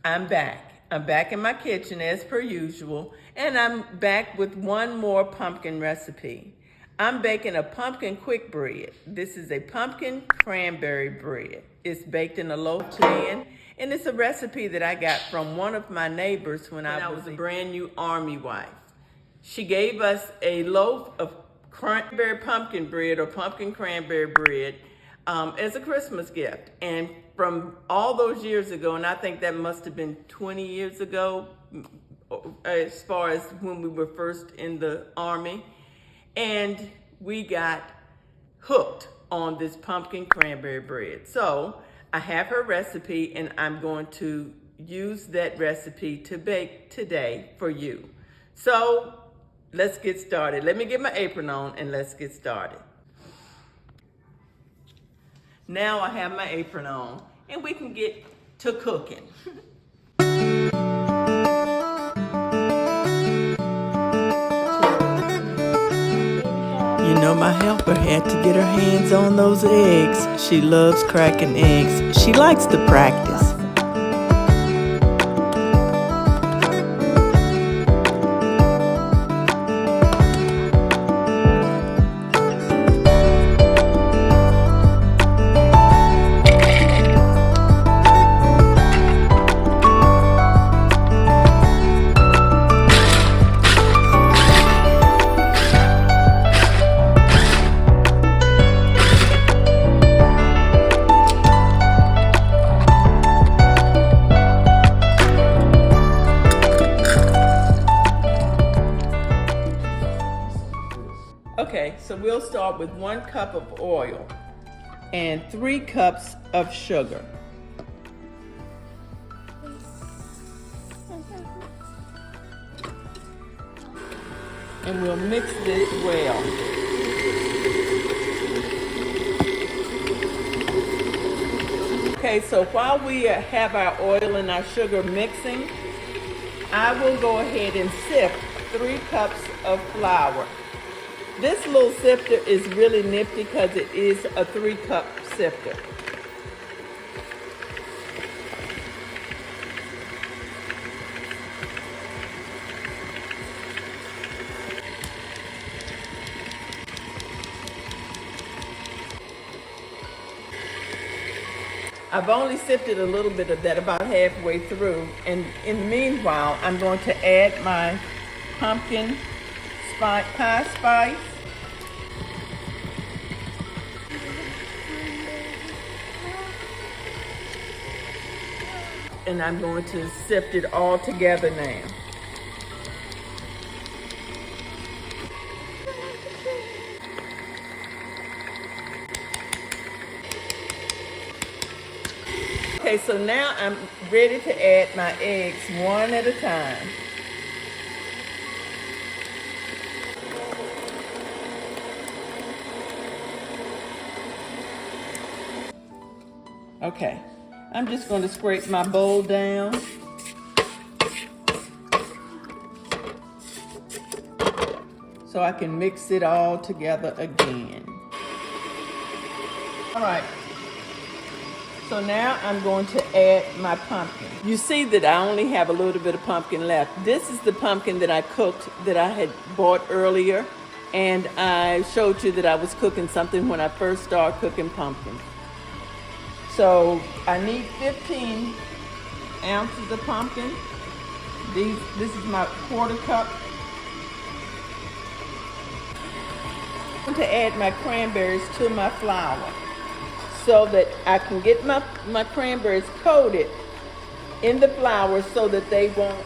I'm back. I'm back in my kitchen as per usual, and I'm back with one more pumpkin recipe. I'm baking a pumpkin quick bread. This is a pumpkin cranberry bread. It's baked in a loaf pan, and it's a recipe that I got from one of my neighbors when I was a brand new Army wife. She gave us a loaf of cranberry pumpkin bread or pumpkin cranberry bread as a Christmas gift. And from all those years ago, and I think that must have been 20 years ago, as far as when we were first in the Army, and we got hooked on this pumpkin cranberry bread. So I have her recipe, and I'm going to use that recipe to bake today for you. So let's get started. Let me get my apron on and let's get started. Now I have my apron on and we can get to cooking. You know, my helper had to get her hands on those eggs. She loves cracking eggs. She likes to practice. Okay, so we'll start with 1 cup of oil and 3 cups of sugar. And we'll mix this well. Okay, so while we have our oil and our sugar mixing, I will go ahead and sift 3 cups of flour. This little sifter is really nifty because it is a 3-cup sifter. I've only sifted a little bit of that, about halfway through, and in the meanwhile, I'm going to add my pumpkin pie spice. And I'm going to sift it all together now. Okay, so now I'm ready to add my eggs one at a time. Okay, I'm just going to scrape my bowl down. So I can mix it all together again. All right, so now I'm going to add my pumpkin. You see that I only have a little bit of pumpkin left. This is the pumpkin that I cooked that I had bought earlier. And I showed you that I was cooking something when I first started cooking pumpkin. So I need 15 ounces of pumpkin. This is my 1/4 cup. I'm going to add my cranberries to my flour so that I can get my cranberries coated in the flour so that they won't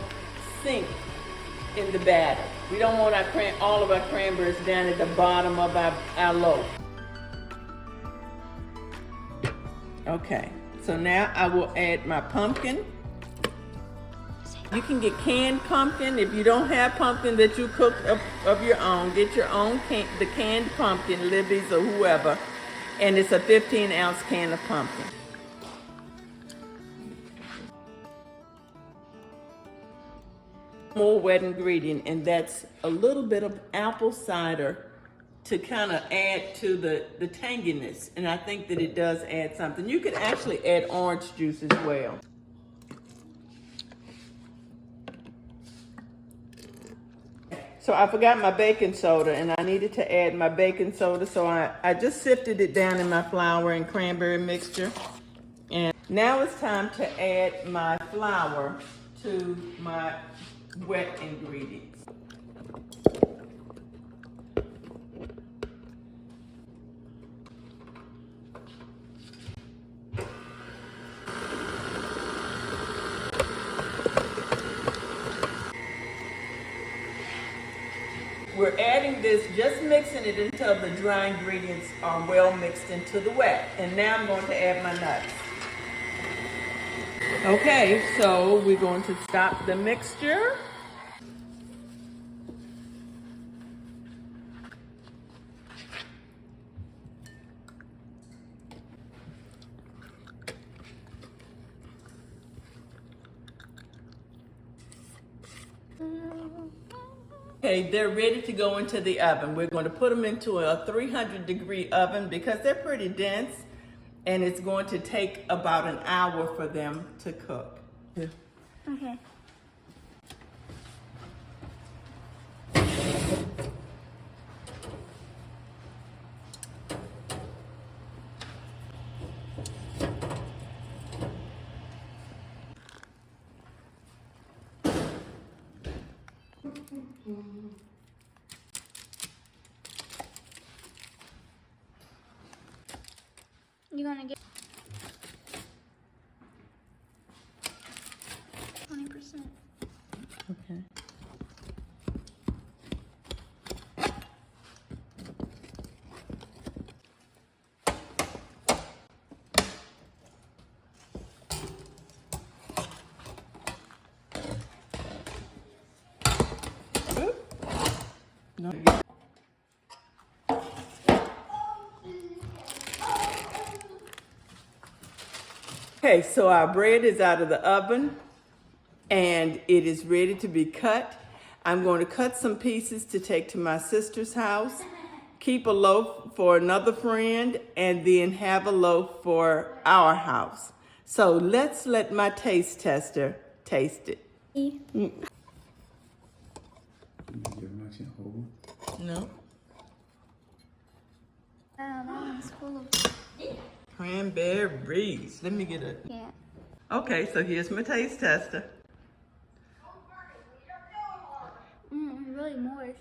sink in the batter. We don't want all of our cranberries down at the bottom of our loaf. Okay, so now I will add my pumpkin. You can get canned pumpkin. If you don't have pumpkin that you cook of your own, get your own the canned pumpkin, Libby's or whoever, and it's a 15-ounce can of pumpkin. More wet ingredient, and that's a little bit of apple cider to kind of add to the tanginess, and I think that it does add something. You could actually add orange juice as well. So I forgot my baking soda, and I needed to add my baking soda, so I just sifted it down in my flour and cranberry mixture. And now it's time to add my flour to my wet ingredients. We're adding this, just mixing it until the dry ingredients are well mixed into the wet. And now I'm going to add my nuts. Okay, so we're going to stop the mixture. Okay, they're ready to go into the oven. We're going to put them into a 300-degree oven because they're pretty dense, and it's going to take about an hour for them to cook. Yeah. Okay. You're gonna get 20%. Okay. No. Okay, so our bread is out of the oven and it is ready to be cut. I'm going to cut some pieces to take to my sister's house, keep a loaf for another friend, and then have a loaf for our house. So let's let my taste tester taste it. No. That one's full of... Cranberries. Let me get a... Yeah. Okay, so here's my taste tester. Really moist.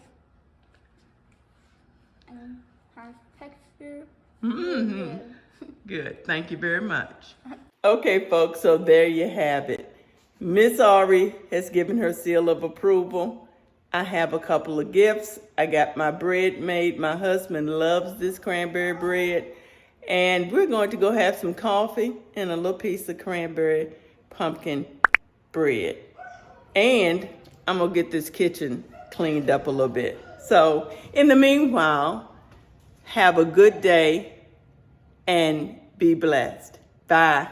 And has texture. Mm-hmm. Good. Thank you very much. Okay, folks, so there you have it. Miss Ari has given her seal of approval. I have a couple of gifts. I got my bread made. My husband loves this cranberry bread. And we're going to go have some coffee and a little piece of cranberry pumpkin bread. And I'm going to get this kitchen cleaned up a little bit. So in the meanwhile, have a good day and be blessed. Bye.